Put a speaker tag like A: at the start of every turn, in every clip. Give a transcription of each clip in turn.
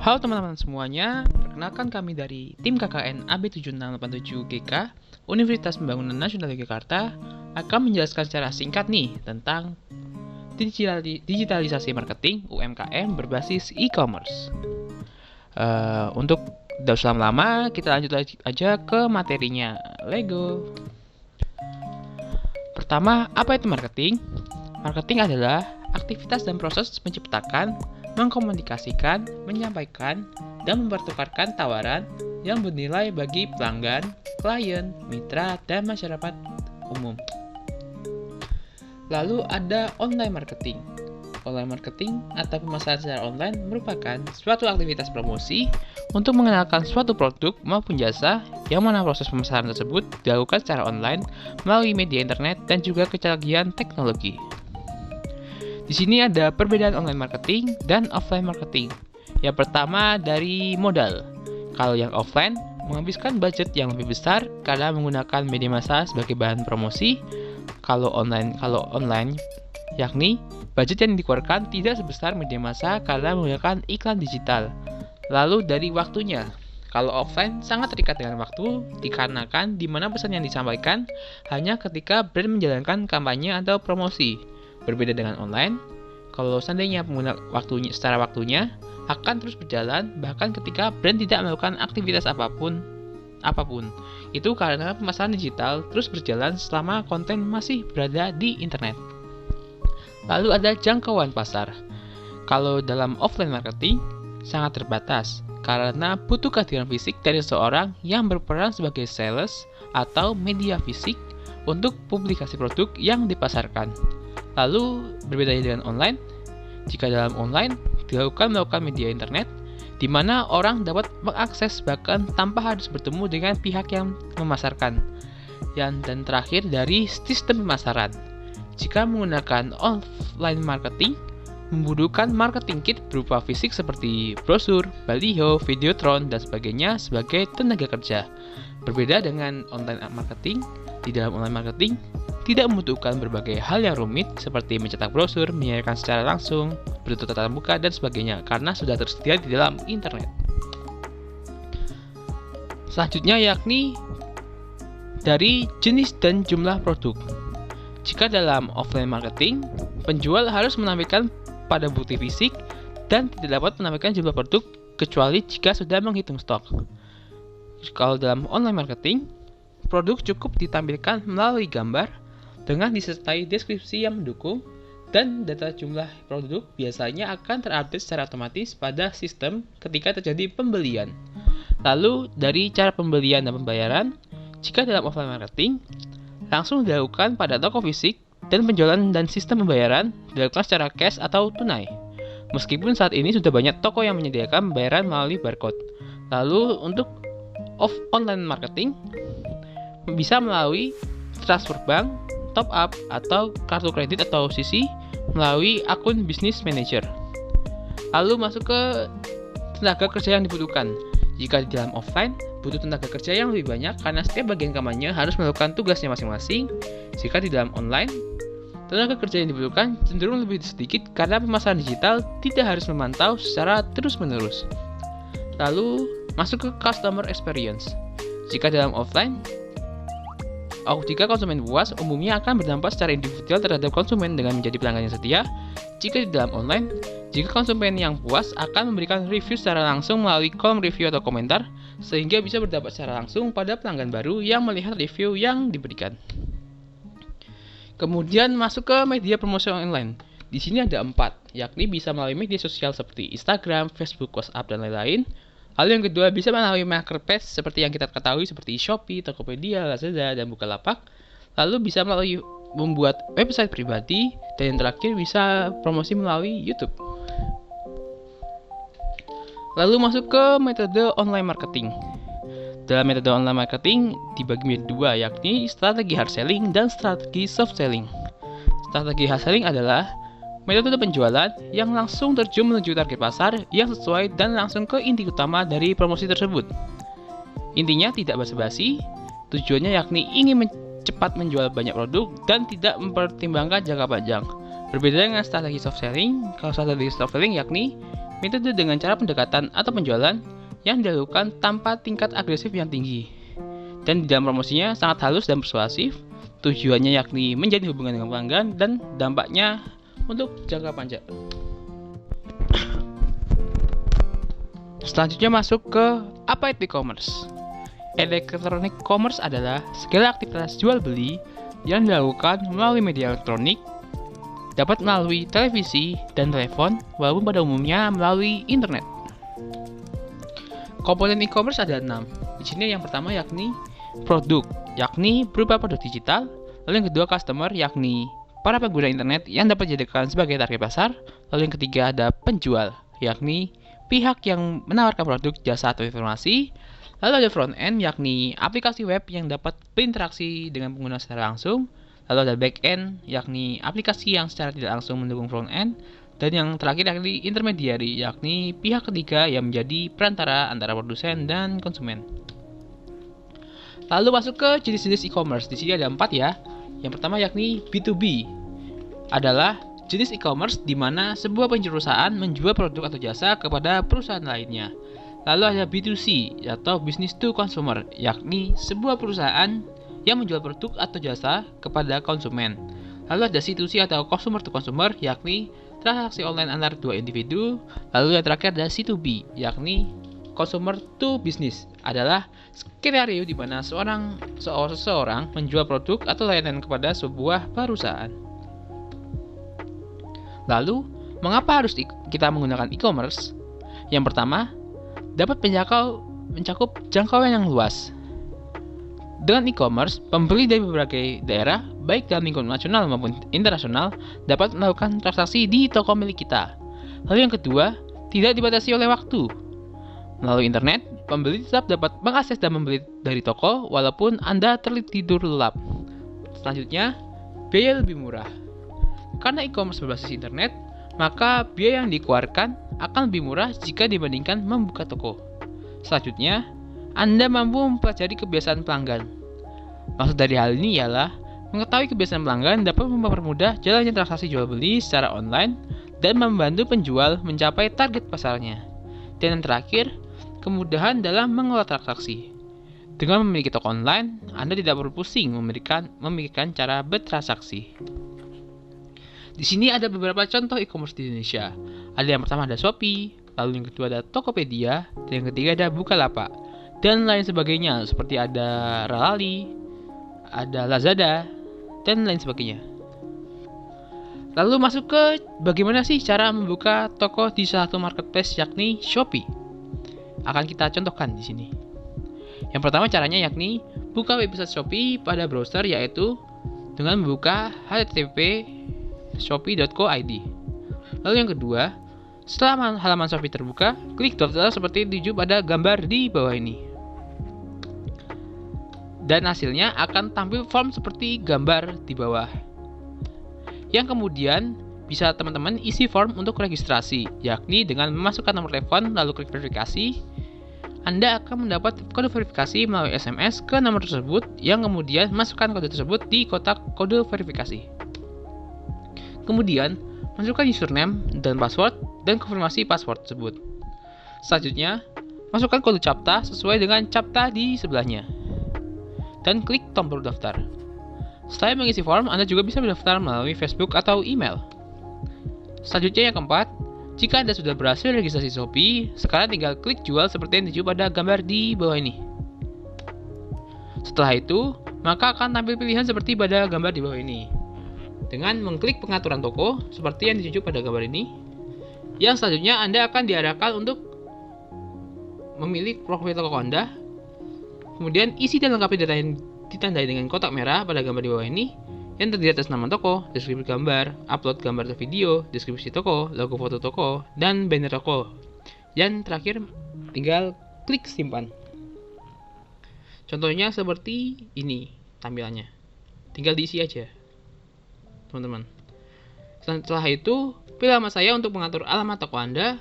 A: Halo teman-teman semuanya, perkenalkan kami dari tim KKN AB7687GK Universitas Pembangunan Nasional Yogyakarta akan menjelaskan secara singkat nih tentang digitalisasi marketing UMKM berbasis e-commerce. Untuk tidak usah lama-lama, kita lanjut aja ke materinya. Lego. Pertama, apa itu marketing? Marketing adalah aktivitas dan proses menciptakan, mengkomunikasikan, menyampaikan, dan mempertukarkan tawaran yang bernilai bagi pelanggan, klien, mitra, dan masyarakat umum. Lalu ada online marketing. Online marketing atau pemasaran secara online merupakan suatu aktivitas promosi untuk mengenalkan suatu produk maupun jasa yang mana proses pemasaran tersebut dilakukan secara online melalui media internet dan juga kecanggihan teknologi. Di sini ada perbedaan online marketing dan offline marketing. Yang pertama dari modal. Kalau yang offline menghabiskan budget yang lebih besar karena menggunakan media massa sebagai bahan promosi. Kalau online yakni budget yang dikeluarkan tidak sebesar media massa karena menggunakan iklan digital. Lalu dari waktunya. Kalau offline sangat terikat dengan waktu dikarenakan di mana pesan yang disampaikan hanya ketika brand menjalankan kampanye atau promosi. Berbeda dengan online, kalau seandainya pengguna secara waktunya akan terus berjalan bahkan ketika brand tidak melakukan aktivitas apapun. Itu karena pemasaran digital terus berjalan selama konten masih berada di internet. Lalu ada jangkauan pasar. Kalau dalam offline marketing sangat terbatas karena butuh kehadiran fisik dari seseorang yang berperan sebagai sales atau media fisik untuk publikasi produk yang dipasarkan. Lalu berbeda dengan online, jika dalam online melakukan media internet, di mana orang dapat mengakses bahkan tanpa harus bertemu dengan pihak yang memasarkan. Dan terakhir dari sistem pemasaran. Jika menggunakan offline marketing, membutuhkan marketing kit berupa fisik seperti brosur, baliho, videotron, dan sebagainya sebagai tenaga kerja. Berbeda dengan online marketing, di dalam online marketing tidak membutuhkan berbagai hal yang rumit seperti mencetak brosur, menyiarkan secara langsung, bertutur tatap muka, dan sebagainya karena sudah tersedia di dalam internet. Selanjutnya yakni dari jenis dan jumlah produk. Jika dalam offline marketing, penjual harus menampilkan pada bukti fisik dan tidak dapat menampilkan jumlah produk kecuali jika sudah menghitung stok. Kalau dalam online marketing, produk cukup ditampilkan melalui gambar dengan disertai deskripsi yang mendukung dan data jumlah produk biasanya akan terupdate secara otomatis pada sistem ketika terjadi pembelian. Lalu dari cara pembelian dan pembayaran, jika dalam offline marketing langsung dilakukan pada toko fisik dan penjualan dan sistem pembayaran dilakukan secara cash atau tunai. Meskipun saat ini sudah banyak toko yang menyediakan pembayaran melalui barcode. Lalu untuk online marketing bisa melalui transfer bank, top up, atau kartu kredit atau CC melalui akun Business Manager. Lalu masuk ke tenaga kerja yang dibutuhkan. Jika di dalam offline, butuh tenaga kerja yang lebih banyak karena setiap bagian kampanye harus melakukan tugasnya masing-masing. Jika di dalam online, tenaga kerja yang dibutuhkan cenderung lebih sedikit karena pemasaran digital tidak harus memantau secara terus-menerus. Lalu masuk ke customer experience. Jika dalam offline, jika konsumen puas, umumnya akan berdampak secara individual terhadap konsumen dengan menjadi pelanggan yang setia. Jika di dalam online, jika konsumen yang puas akan memberikan review secara langsung melalui kolom review atau komentar, sehingga bisa berdampak secara langsung pada pelanggan baru yang melihat review yang diberikan. Kemudian masuk ke media promosi online. Di sini ada 4, yakni bisa melalui media sosial seperti Instagram, Facebook, WhatsApp, dan lain-lain. Lalu yang kedua bisa melalui marketplace seperti yang kita ketahui seperti Shopee, Tokopedia, Lazada, dan Bukalapak. Lalu bisa melalui membuat website pribadi, dan yang terakhir bisa promosi melalui YouTube. Lalu masuk ke metode online marketing. Dalam metode online marketing dibagi menjadi 2, yakni strategi hard selling dan strategi soft selling. Strategi hard selling adalah metode penjualan yang langsung terjun menuju target pasar yang sesuai dan langsung ke inti utama dari promosi tersebut. Intinya tidak basa-basi, tujuannya yakni ingin cepat menjual banyak produk dan tidak mempertimbangkan jangka panjang. Berbeda dengan strategi soft selling, kalau strategi soft selling yakni metode dengan cara pendekatan atau penjualan yang dilakukan tanpa tingkat agresif yang tinggi. Dan di dalam promosinya sangat halus dan persuasif, tujuannya yakni menjadi hubungan dengan pelanggan dan dampaknya untuk jangka panjang. Selanjutnya masuk ke apa itu e-commerce. Electronic commerce adalah segala aktivitas jual beli yang dilakukan melalui media elektronik, dapat melalui televisi dan telepon, walaupun pada umumnya melalui internet. Komponen e-commerce ada 6. Di sini yang pertama yakni produk, yakni berupa produk digital. Lalu yang kedua customer, yakni para pengguna internet yang dapat dijadikan sebagai target pasar. Lalu yang ketiga ada penjual, yakni pihak yang menawarkan produk, jasa, atau informasi. Lalu ada front end, yakni aplikasi web yang dapat berinteraksi dengan pengguna secara langsung. Lalu ada back end, yakni aplikasi yang secara tidak langsung mendukung front end. Dan yang terakhir yakni intermediary, yakni pihak ketiga yang menjadi perantara antara produsen dan konsumen. Lalu masuk ke jenis-jenis e-commerce. Di sini ada 4 ya. Yang pertama yakni B2B. Adalah jenis e-commerce di mana sebuah perusahaan menjual produk atau jasa kepada perusahaan lainnya. Lalu ada B2C atau business to consumer, yakni sebuah perusahaan yang menjual produk atau jasa kepada konsumen. Lalu ada C2C atau consumer to consumer, yakni transaksi online antar dua individu. Lalu yang terakhir ada C2B, yakni consumer to business, adalah skenario di mana seseorang menjual produk atau layanan kepada sebuah perusahaan. Lalu, mengapa harus kita menggunakan e-commerce? Yang pertama, dapat mencakup jangkauan yang luas. Dengan e-commerce, pembeli dari berbagai daerah, baik dalam lingkup nasional maupun internasional, dapat melakukan transaksi di toko milik kita. Lalu yang kedua, tidak dibatasi oleh waktu. Melalui internet, pembeli tetap dapat mengakses dan membeli dari toko walaupun Anda tertidur lelap. Selanjutnya, biaya lebih murah. Karena e-commerce berbasis internet, maka biaya yang dikeluarkan akan lebih murah jika dibandingkan membuka toko. Selanjutnya, Anda mampu mempelajari kebiasaan pelanggan. Maksud dari hal ini ialah mengetahui kebiasaan pelanggan dapat mempermudah jalannya transaksi jual beli secara online dan membantu penjual mencapai target pasarnya. Dan yang terakhir, kemudahan dalam mengelola transaksi. Dengan memiliki toko online, Anda tidak perlu pusing memikirkan cara bertransaksi. Di sini ada beberapa contoh e-commerce di Indonesia. Ada yang pertama ada Shopee, lalu yang kedua ada Tokopedia, dan yang ketiga ada Bukalapak, dan lain sebagainya seperti ada Ralali, ada Lazada, dan lain sebagainya. Lalu masuk ke bagaimana sih cara membuka toko di salah satu marketplace yakni Shopee. Akan kita contohkan di sini. Yang pertama caranya yakni buka website Shopee pada browser yaitu dengan membuka http://shopee.co.id. Lalu yang kedua, setelah halaman Shopee terbuka, klik daftar seperti tujuh pada gambar di bawah ini. Dan hasilnya akan tampil form seperti gambar di bawah. Yang kemudian bisa teman-teman isi form untuk registrasi, yakni dengan memasukkan nomor telepon lalu klik verifikasi. Anda akan mendapat kode verifikasi melalui SMS ke nomor tersebut yang kemudian masukkan kode tersebut di kotak kode verifikasi. Kemudian, masukkan username dan password dan konfirmasi password tersebut. Selanjutnya, masukkan kode CAPTCHA sesuai dengan CAPTCHA di sebelahnya. Dan klik tombol daftar. Setelah mengisi form, Anda juga bisa mendaftar melalui Facebook atau email. Selanjutnya yang keempat, jika Anda sudah berhasil registrasi Shopee, sekarang tinggal klik jual seperti yang ditunjuk pada gambar di bawah ini. Setelah itu, maka akan tampil pilihan seperti pada gambar di bawah ini. Dengan mengklik pengaturan toko, seperti yang ditunjuk pada gambar ini, yang selanjutnya Anda akan diarahkan untuk memilih profil toko Anda. Kemudian isi dan lengkapi data yang ditandai dengan kotak merah pada gambar di bawah ini, yang terdiri atas nama toko, deskripsi gambar, upload gambar atau video, deskripsi toko, logo foto toko, dan banner toko. Dan terakhir, tinggal klik simpan. Contohnya seperti ini tampilannya. Tinggal diisi aja, teman-teman. Setelah itu, pilih alamat saya untuk mengatur alamat toko Anda.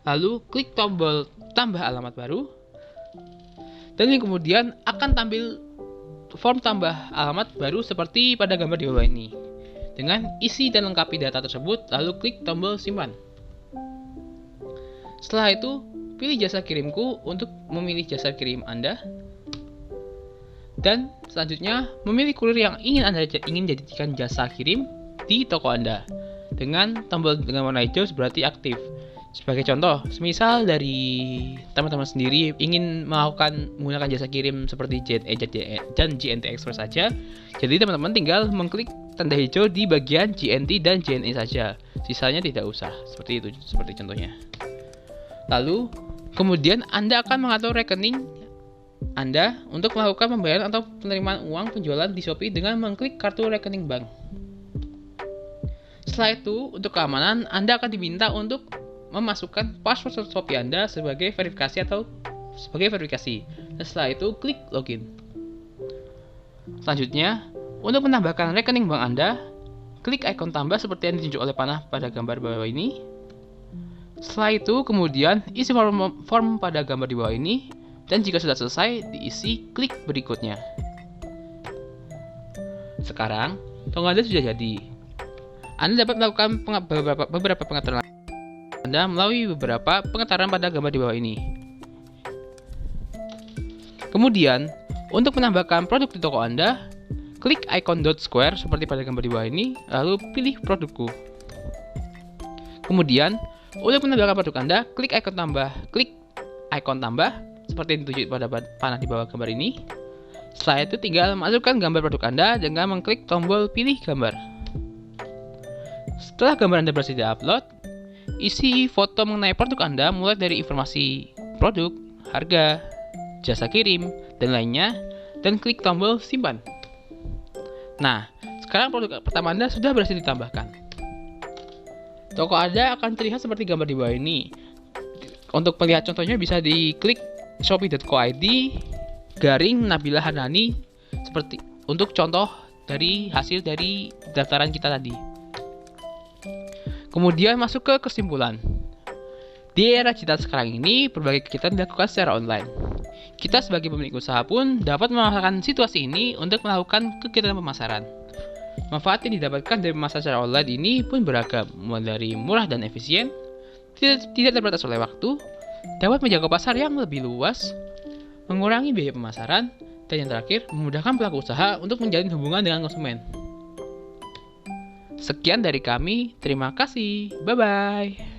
A: Lalu klik tombol tambah alamat baru. Dan kemudian akan tampil form tambah alamat baru seperti pada gambar di bawah ini. Dengan isi dan lengkapi data tersebut, lalu klik tombol simpan. Setelah itu, pilih jasa kirimku untuk memilih jasa kirim Anda. Dan selanjutnya, memilih kurir yang ingin jadikan jasa kirim di toko Anda. Dengan tombol dengan warna hijau berarti aktif. Sebagai contoh, semisal dari teman-teman sendiri ingin menggunakan jasa kirim seperti JNE dan JNT Express saja, jadi teman-teman tinggal mengklik tanda hijau di bagian JNT dan JNE saja, sisanya tidak usah, seperti itu, seperti contohnya. Lalu, kemudian Anda akan mengatur rekening Anda untuk melakukan pembayaran atau penerimaan uang penjualan di Shopee dengan mengklik kartu rekening bank. Setelah itu, untuk keamanan, Anda akan diminta untuk memasukkan password Shopee Anda sebagai verifikasi. Dan setelah itu, klik login. Selanjutnya, untuk menambahkan rekening bank Anda, klik ikon tambah seperti yang ditunjuk oleh panah pada gambar bawah ini. Setelah itu, kemudian isi form pada gambar di bawah ini, dan jika sudah selesai, diisi klik berikutnya. Sekarang, toko Anda sudah jadi. Anda dapat melakukan beberapa pengaturan Anda melalui beberapa pengetaran pada gambar di bawah ini. Kemudian, untuk menambahkan produk di toko Anda, klik icon dot square seperti pada gambar di bawah ini, lalu pilih produkku. Kemudian, untuk menambahkan produk Anda, klik icon tambah seperti yang ditunjuk pada panah di bawah gambar ini. Setelah itu, tinggal masukkan gambar produk Anda dengan mengklik tombol pilih gambar. Setelah gambar Anda berhasil di-upload, isi foto mengenai produk Anda mulai dari informasi produk, harga, jasa kirim, dan lainnya, dan klik tombol simpan. Nah, sekarang produk pertama Anda sudah berhasil ditambahkan. Toko Anda akan terlihat seperti gambar di bawah ini. Untuk melihat contohnya bisa diklik shopee.co.id /Nabila Hanani seperti untuk contoh dari hasil dari daftaran kita tadi. Kemudian masuk ke kesimpulan. Di era digital sekarang ini, berbagai kegiatan dilakukan secara online. Kita sebagai pemilik usaha pun dapat memanfaatkan situasi ini untuk melakukan kegiatan pemasaran. Manfaat yang didapatkan dari pemasaran secara online ini pun beragam, mulai dari murah dan efisien, tidak terbatas oleh waktu, dapat menjangkau pasar yang lebih luas, mengurangi biaya pemasaran, dan yang terakhir, memudahkan pelaku usaha untuk menjalin hubungan dengan konsumen. Sekian dari kami, terima kasih, bye-bye.